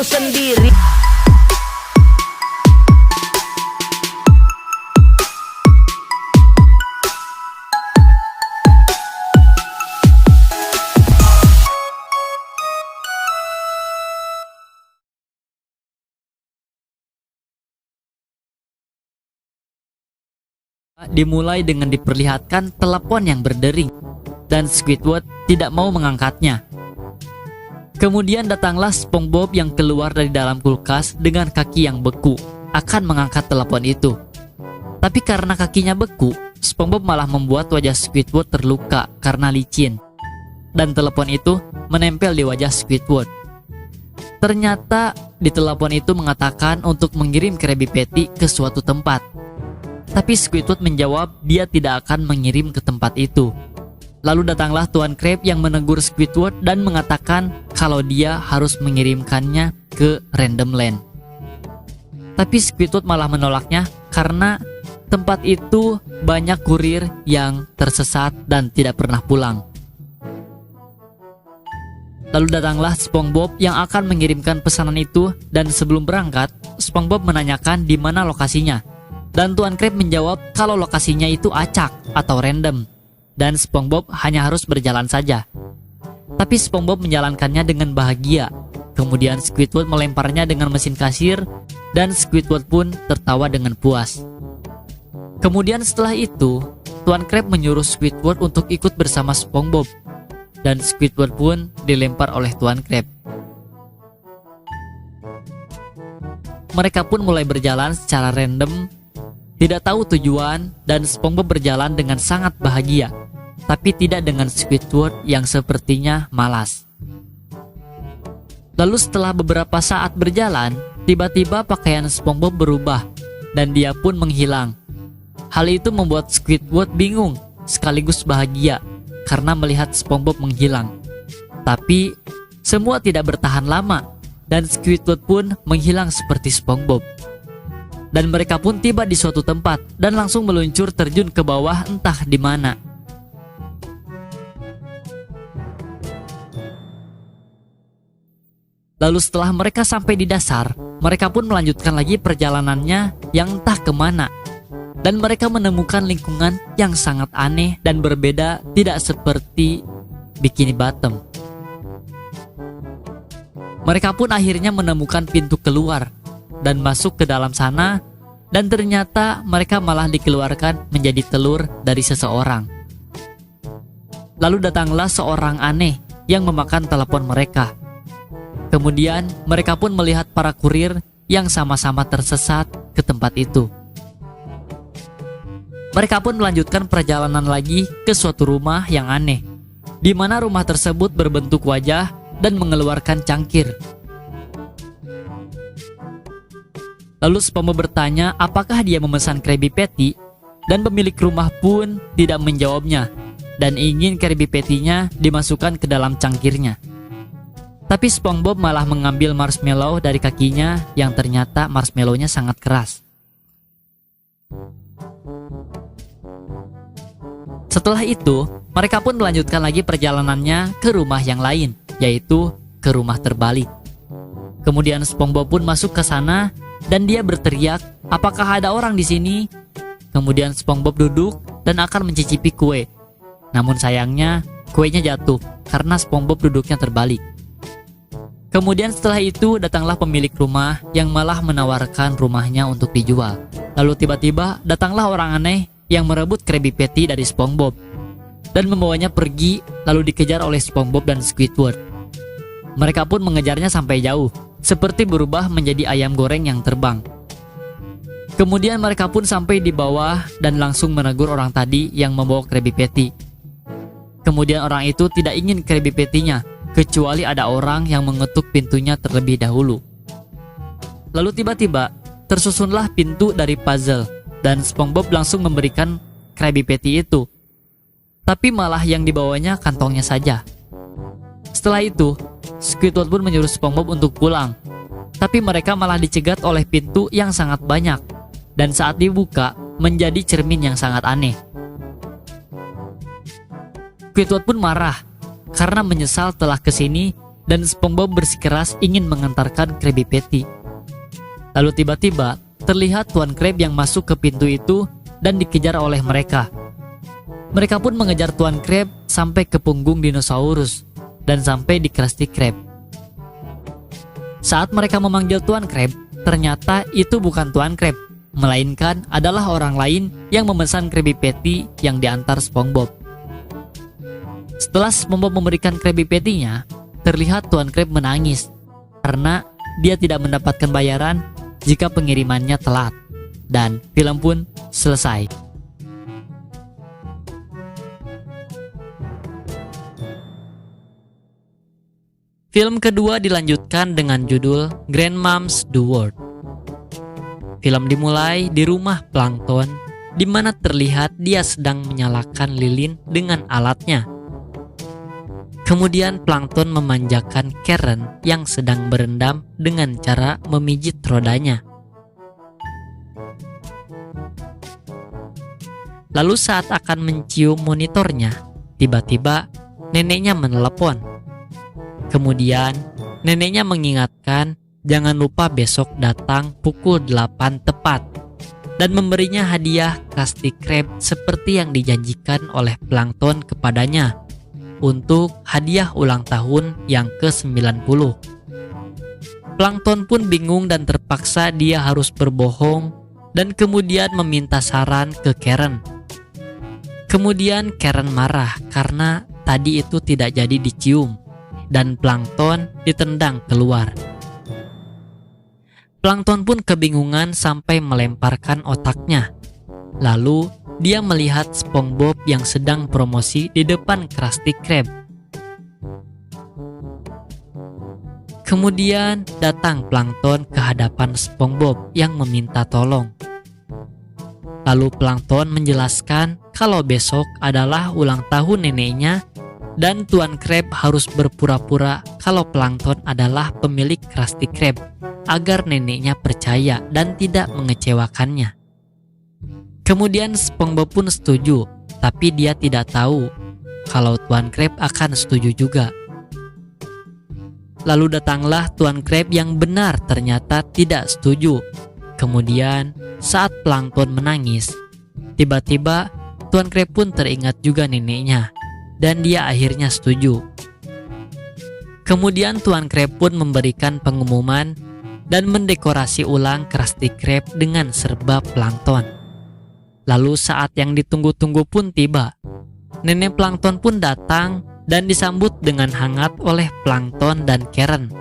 dirimu sendiri. Dimulai dengan diperlihatkan telepon yang berdering dan Squidward tidak mau mengangkatnya. Kemudian datanglah SpongeBob yang keluar dari dalam kulkas dengan kaki yang beku akan mengangkat telepon itu. Tapi karena kakinya beku, SpongeBob malah membuat wajah Squidward terluka karena licin. Dan telepon itu menempel di wajah Squidward. Ternyata di telepon itu mengatakan untuk mengirim Krabby Patty ke suatu tempat. Tapi Squidward menjawab dia tidak akan mengirim ke tempat itu. Lalu datanglah Tuan Crab yang menegur Squidward dan mengatakan kalau dia harus mengirimkannya ke Random Land. Tapi Squidward malah menolaknya karena tempat itu banyak kurir yang tersesat dan tidak pernah pulang. Lalu datanglah SpongeBob yang akan mengirimkan pesanan itu dan sebelum berangkat, SpongeBob menanyakan di mana lokasinya. Dan Tuan Crab menjawab kalau lokasinya itu acak atau random dan SpongeBob hanya harus berjalan saja. Tapi SpongeBob menjalankannya dengan bahagia. Kemudian Squidward melemparnya dengan mesin kasir dan Squidward pun tertawa dengan puas. Kemudian setelah itu, Tuan Crab menyuruh Squidward untuk ikut bersama SpongeBob dan Squidward pun dilempar oleh Tuan Crab. Mereka pun mulai berjalan secara random, tidak tahu tujuan, dan SpongeBob berjalan dengan sangat bahagia, tapi tidak dengan Squidward yang sepertinya malas. Lalu setelah beberapa saat berjalan, tiba-tiba pakaian SpongeBob berubah dan dia pun menghilang. Hal itu membuat Squidward bingung sekaligus bahagia karena melihat SpongeBob menghilang. Tapi semua tidak bertahan lama dan Squidward pun menghilang seperti SpongeBob. Dan mereka pun tiba di suatu tempat dan langsung meluncur terjun ke bawah entah di mana. Lalu setelah mereka sampai di dasar, mereka pun melanjutkan lagi perjalanannya yang entah kemana. Dan mereka menemukan lingkungan yang sangat aneh dan berbeda, tidak seperti Bikini Bottom. Mereka pun akhirnya menemukan pintu keluar dan masuk ke dalam sana, dan ternyata mereka malah dikeluarkan menjadi telur dari seseorang. Lalu datanglah seorang aneh yang memakan telepon mereka. Kemudian mereka pun melihat para kurir yang sama-sama tersesat ke tempat itu. Mereka pun melanjutkan perjalanan lagi ke suatu rumah yang aneh, di mana rumah tersebut berbentuk wajah dan mengeluarkan cangkir. Lalu SpongeBob bertanya apakah dia memesan Krabby Patty, dan pemilik rumah pun tidak menjawabnya dan ingin Krabby Patty-nya dimasukkan ke dalam cangkirnya. Tapi SpongeBob malah mengambil marshmallow dari kakinya yang ternyata marshmallow-nya sangat keras. Setelah itu, mereka pun melanjutkan lagi perjalanannya ke rumah yang lain, yaitu ke rumah terbalik. Kemudian SpongeBob pun masuk ke sana dan dia berteriak, "Apakah ada orang di sini?" Kemudian SpongeBob duduk dan akan mencicipi kue. Namun sayangnya, kuenya jatuh karena SpongeBob duduknya terbalik. Kemudian setelah itu datanglah pemilik rumah yang malah menawarkan rumahnya untuk dijual. Lalu tiba-tiba datanglah orang aneh yang merebut Krabby Patty dari SpongeBob dan membawanya pergi, lalu dikejar oleh SpongeBob dan Squidward. Mereka pun mengejarnya sampai jauh, seperti berubah menjadi ayam goreng yang terbang. Kemudian mereka pun sampai di bawah dan langsung menegur orang tadi yang membawa Krabby Patty. Kemudian orang itu tidak ingin Krabby Patty-nya, kecuali ada orang yang mengetuk pintunya terlebih dahulu. Lalu tiba-tiba tersusunlah pintu dari puzzle dan SpongeBob langsung memberikan Krabby Patty itu. Tapi malah yang dibawanya kantongnya saja. Setelah itu, Squidward pun menyuruh SpongeBob untuk pulang. Tapi mereka malah dicegat oleh pintu yang sangat banyak. Dan saat dibuka, menjadi cermin yang sangat aneh. Squidward pun marah karena menyesal telah kesini dan SpongeBob bersikeras ingin mengantarkan Krabby Patty. Lalu tiba-tiba terlihat Tuan Krab yang masuk ke pintu itu dan dikejar oleh mereka. Mereka pun mengejar Tuan Krab sampai ke punggung dinosaurus dan sampai di Krusty Krab. Saat mereka memanggil Tuan Krab, ternyata itu bukan Tuan Krab, melainkan adalah orang lain yang memesan Krabby Patty yang diantar SpongeBob. Setelah SpongeBob memberikan Krabby Patty-nya, terlihat Tuan Krab menangis karena dia tidak mendapatkan bayaran jika pengirimannya telat. Dan film pun selesai. Film kedua dilanjutkan dengan judul Grandmom's Do World. Film dimulai di rumah Plankton, di mana terlihat dia sedang menyalakan lilin dengan alatnya. Kemudian Plankton memanjakan Karen yang sedang berendam dengan cara memijit rodanya. Lalu saat akan mencium monitornya, tiba-tiba neneknya menelepon. Kemudian neneknya mengingatkan jangan lupa besok datang pukul 8 tepat dan memberinya hadiah Krusty Krab seperti yang dijanjikan oleh Plankton kepadanya untuk hadiah ulang tahun yang ke-90. Plankton pun bingung dan terpaksa dia harus berbohong dan kemudian meminta saran ke Karen. Kemudian Karen marah karena tadi itu tidak jadi dicium dan Plankton ditendang keluar. Plankton pun kebingungan sampai melemparkan otaknya. Lalu dia melihat SpongeBob yang sedang promosi di depan Krusty Krab. Kemudian datang Plankton ke hadapan SpongeBob yang meminta tolong. Lalu Plankton menjelaskan kalau besok adalah ulang tahun neneknya dan Tuan Krab harus berpura-pura kalau Plankton adalah pemilik Krusty Krab agar neneknya percaya dan tidak mengecewakannya. Kemudian SpongeBob pun setuju, tapi dia tidak tahu kalau Tuan Krab akan setuju juga. Lalu datanglah Tuan Krab yang benar ternyata tidak setuju. Kemudian saat Plankton menangis, tiba-tiba Tuan Krab pun teringat juga neneknya dan dia akhirnya setuju. Kemudian Tuan Krab pun memberikan pengumuman dan mendekorasi ulang Krusty Krab dengan serba Plankton. Lalu saat yang ditunggu-tunggu pun tiba. Nenek Plankton pun datang dan disambut dengan hangat oleh Plankton dan Karen.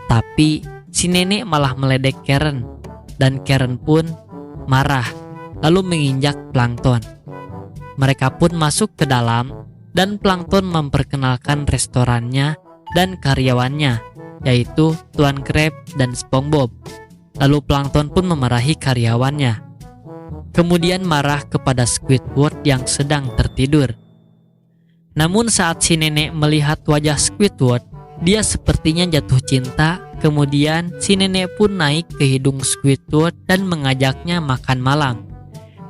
Tapi si nenek malah meledek Karen dan Karen pun marah lalu menginjak Plankton. Mereka pun masuk ke dalam dan Plankton memperkenalkan restorannya dan karyawannya, yaitu Tuan Krab dan SpongeBob. Lalu Plankton pun memarahi karyawannya. Kemudian marah kepada Squidward yang sedang tertidur. Namun saat si nenek melihat wajah Squidward, dia sepertinya jatuh cinta. Kemudian si nenek pun naik ke hidung Squidward dan mengajaknya makan malam.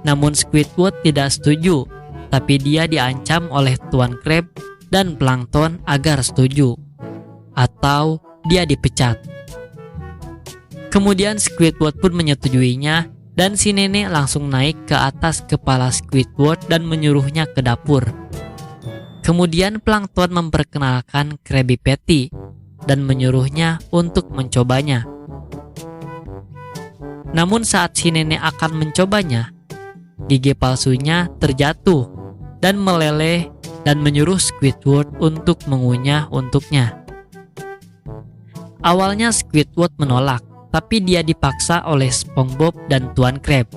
Namun Squidward tidak setuju, tapi dia diancam oleh Tuan Krab dan Plankton agar setuju, atau dia dipecat. Kemudian Squidward pun menyetujuinya dan si nenek langsung naik ke atas kepala Squidward dan menyuruhnya ke dapur. Kemudian Plankton memperkenalkan Krabby Patty dan menyuruhnya untuk mencobanya. Namun saat si nenek akan mencobanya, gigi palsunya terjatuh dan meleleh dan menyuruh Squidward untuk mengunyah untuknya. Awalnya Squidward menolak, tapi dia dipaksa oleh SpongeBob dan Tuan Krab.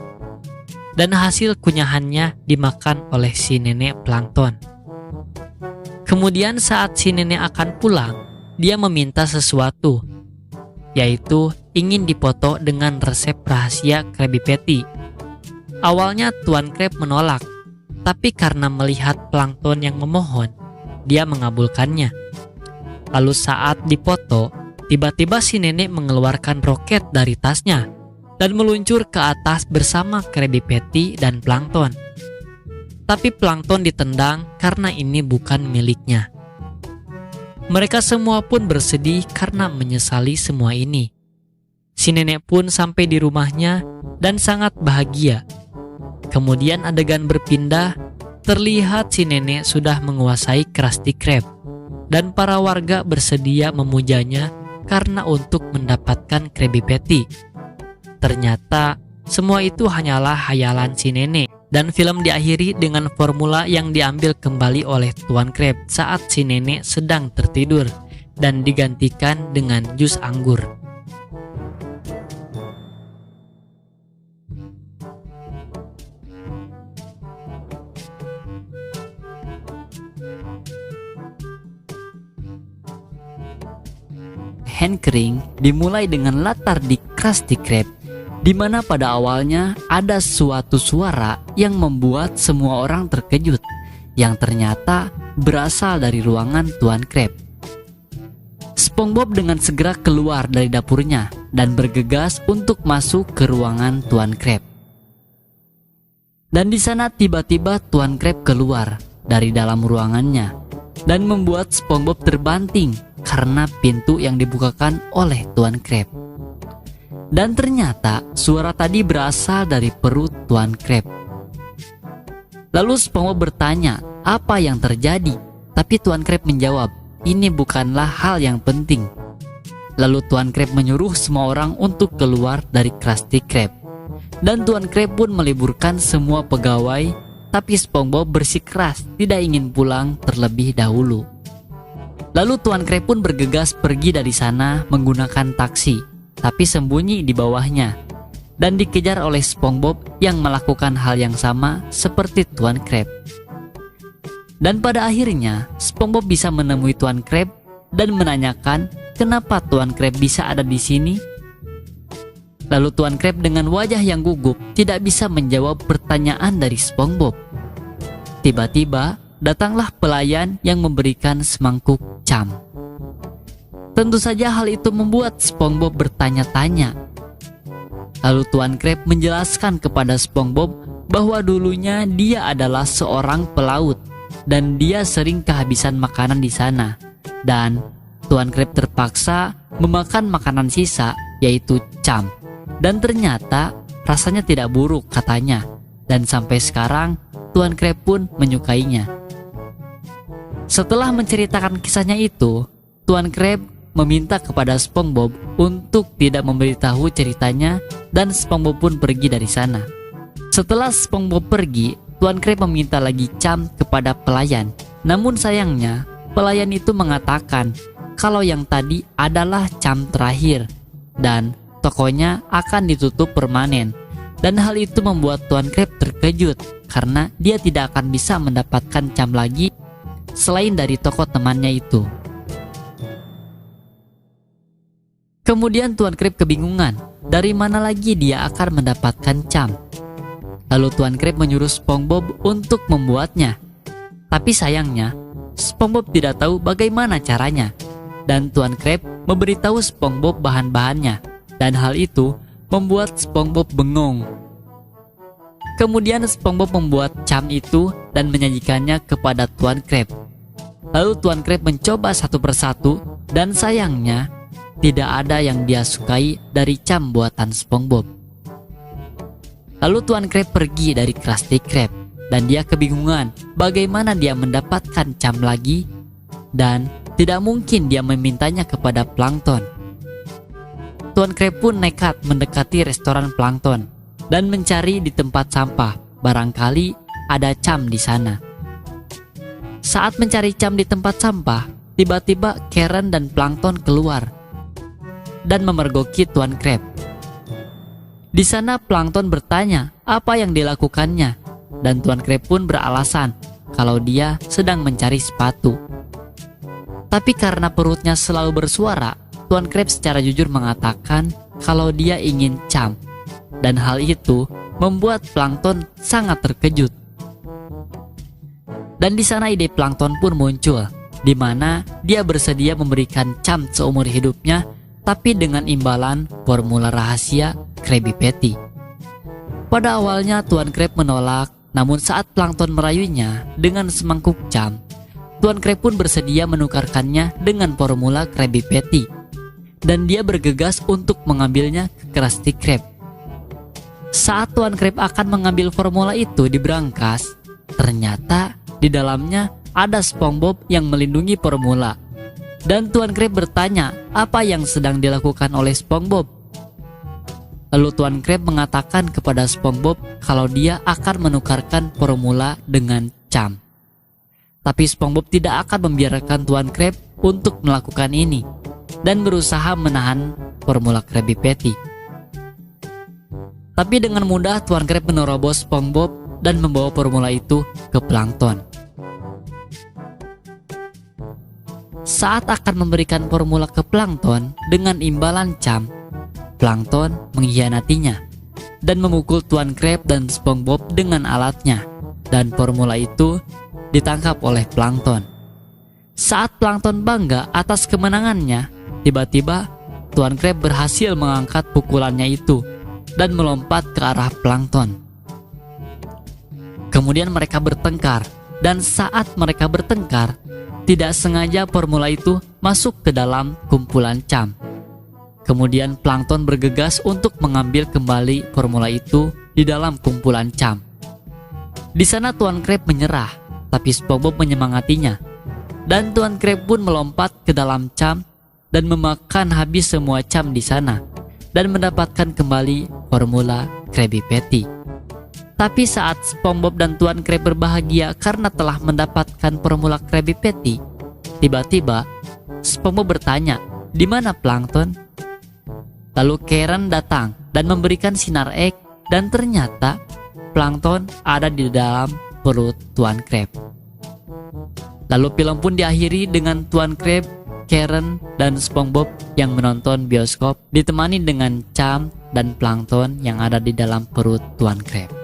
Dan hasil kunyahannya dimakan oleh si nenek Plankton. Kemudian saat si nenek akan pulang, dia meminta sesuatu, yaitu ingin dipoto dengan resep rahasia Krabby Patty. Awalnya Tuan Krab menolak, tapi karena melihat Plankton yang memohon, dia mengabulkannya. Lalu saat dipoto, tiba-tiba si nenek mengeluarkan roket dari tasnya dan meluncur ke atas bersama Krabby Patty dan Plankton. Tapi Plankton ditendang karena ini bukan miliknya. Mereka semua pun bersedih karena menyesali semua ini. Si nenek pun sampai di rumahnya dan sangat bahagia. Kemudian adegan berpindah, terlihat si nenek sudah menguasai Krusty Krab, dan para warga bersedia memujanya karena untuk mendapatkan Krabby Patty. Ternyata semua itu hanyalah hayalan si nenek, dan film diakhiri dengan formula yang diambil kembali oleh Tuan Krab saat si nenek sedang tertidur dan digantikan dengan jus anggur. Hankering dimulai dengan latar di Krusty Krab, di mana pada awalnya ada suatu suara yang membuat semua orang terkejut, yang ternyata berasal dari ruangan Tuan Krab. SpongeBob dengan segera keluar dari dapurnya dan bergegas untuk masuk ke ruangan Tuan Krab. Dan di sana tiba-tiba Tuan Krab keluar dari dalam ruangannya dan membuat SpongeBob terbanting karena pintu yang dibukakan oleh Tuan Krab. Dan ternyata suara tadi berasal dari perut Tuan Krab. Lalu SpongeBob bertanya apa yang terjadi, tapi Tuan Krab menjawab, ini bukanlah hal yang penting. Lalu Tuan Krab menyuruh semua orang untuk keluar dari Krusty Krab. Dan Tuan Krab pun meliburkan semua pegawai, tapi SpongeBob bersikeras tidak ingin pulang terlebih dahulu. Lalu Tuan Krab pun bergegas pergi dari sana menggunakan taksi, tapi sembunyi di bawahnya, dan dikejar oleh SpongeBob yang melakukan hal yang sama seperti Tuan Krab. Dan pada akhirnya SpongeBob bisa menemui Tuan Krab dan menanyakan kenapa Tuan Krab bisa ada di sini. Lalu Tuan Krab dengan wajah yang gugup tidak bisa menjawab pertanyaan dari SpongeBob. Tiba-tiba datanglah pelayan yang memberikan semangkuk cam. Tentu saja hal itu membuat SpongeBob bertanya-tanya. Lalu Tuan Krab menjelaskan kepada SpongeBob bahwa dulunya dia adalah seorang pelaut dan dia sering kehabisan makanan di sana. Dan Tuan Krab terpaksa memakan makanan sisa, yaitu cam. Dan ternyata rasanya tidak buruk katanya. Dan sampai sekarang Tuan Krab pun menyukainya. Setelah menceritakan kisahnya itu, Tuan Krab meminta kepada SpongeBob untuk tidak memberitahu ceritanya dan SpongeBob pun pergi dari sana. Setelah SpongeBob pergi, Tuan Krab meminta lagi cam kepada pelayan. Namun sayangnya, pelayan itu mengatakan kalau yang tadi adalah cam terakhir dan tokonya akan ditutup permanen. Dan hal itu membuat Tuan Krab terkejut karena dia tidak akan bisa mendapatkan cam lagi selain dari toko temannya itu. Kemudian Tuan Krab kebingungan, dari mana lagi dia akan mendapatkan cam. Lalu Tuan Krab menyuruh SpongeBob untuk membuatnya. Tapi sayangnya, SpongeBob tidak tahu bagaimana caranya. Dan Tuan Krab memberitahu SpongeBob bahan-bahannya. Dan hal itu membuat SpongeBob bengong. Kemudian SpongeBob membuat cam itu dan menyajikannya kepada Tuan Krab. Lalu Tuan Krab mencoba satu persatu dan sayangnya tidak ada yang dia sukai dari cam buatan SpongeBob. Lalu Tuan Krab pergi dari Krusty Krab dan dia kebingungan bagaimana dia mendapatkan cam lagi dan tidak mungkin dia memintanya kepada Plankton. Tuan Krab pun nekat mendekati restoran Plankton dan mencari di tempat sampah, barangkali ada cam di sana. Saat mencari cam di tempat sampah, tiba-tiba Karen dan Plankton keluar dan memergoki Tuan Krab. Di sana Plankton bertanya apa yang dilakukannya dan Tuan Krab pun beralasan kalau dia sedang mencari sepatu. Tapi karena perutnya selalu bersuara, Tuan Krab secara jujur mengatakan kalau dia ingin cam. Dan hal itu membuat Plankton sangat terkejut. Dan di sana ide Plankton pun muncul, di mana dia bersedia memberikan cam seumur hidupnya, tapi dengan imbalan formula rahasia Krabby Patty. Pada awalnya Tuan Krab menolak, namun saat Plankton merayunya dengan semangkuk cam, Tuan Crab pun bersedia menukarkannya dengan formula Krabby Patty, dan dia bergegas untuk mengambilnya ke Krusty Krab. Saat Tuan Crab akan mengambil formula itu di berangkas, ternyata di dalamnya ada SpongeBob yang melindungi formula. Dan Tuan Crab bertanya apa yang sedang dilakukan oleh SpongeBob. Lalu Tuan Crab mengatakan kepada SpongeBob kalau dia akan menukarkan formula dengan Cham. Tapi SpongeBob tidak akan membiarkan Tuan Crab untuk melakukan ini dan berusaha menahan formula Krabby Patty. Tapi dengan mudah Tuan Crab menerobos SpongeBob dan membawa formula itu ke Plankton. Saat akan memberikan formula ke Plankton dengan imbalan Cham, Plankton mengkhianatinya dan memukul Tuan Crab dan SpongeBob dengan alatnya, dan formula itu ditangkap oleh Plankton. Saat Plankton bangga atas kemenangannya, tiba-tiba Tuan Crab berhasil mengangkat pukulannya itu dan melompat ke arah Plankton. Kemudian mereka bertengkar, dan saat mereka bertengkar, tidak sengaja formula itu masuk ke dalam kumpulan Cham. Kemudian Plankton bergegas untuk mengambil kembali formula itu di dalam kumpulan Cham. Di sana Tuan Crab menyerah, tapi SpongeBob menyemangatinya, dan Tuan Crab pun melompat ke dalam Cham dan memakan habis semua Cham di sana dan mendapatkan kembali formula Krabby Patty. Tapi saat SpongeBob dan Tuan Crab berbahagia karena telah mendapatkan formula Krabby Patty, tiba-tiba SpongeBob bertanya, "Di mana Plankton?" Lalu Karen datang dan memberikan sinar egg, dan ternyata Plankton ada di dalam perut Tuan Crab. Lalu film pun diakhiri dengan Tuan Crab, Karen, dan SpongeBob yang menonton bioskop ditemani dengan Cham dan Plankton yang ada di dalam perut Tuan Crab.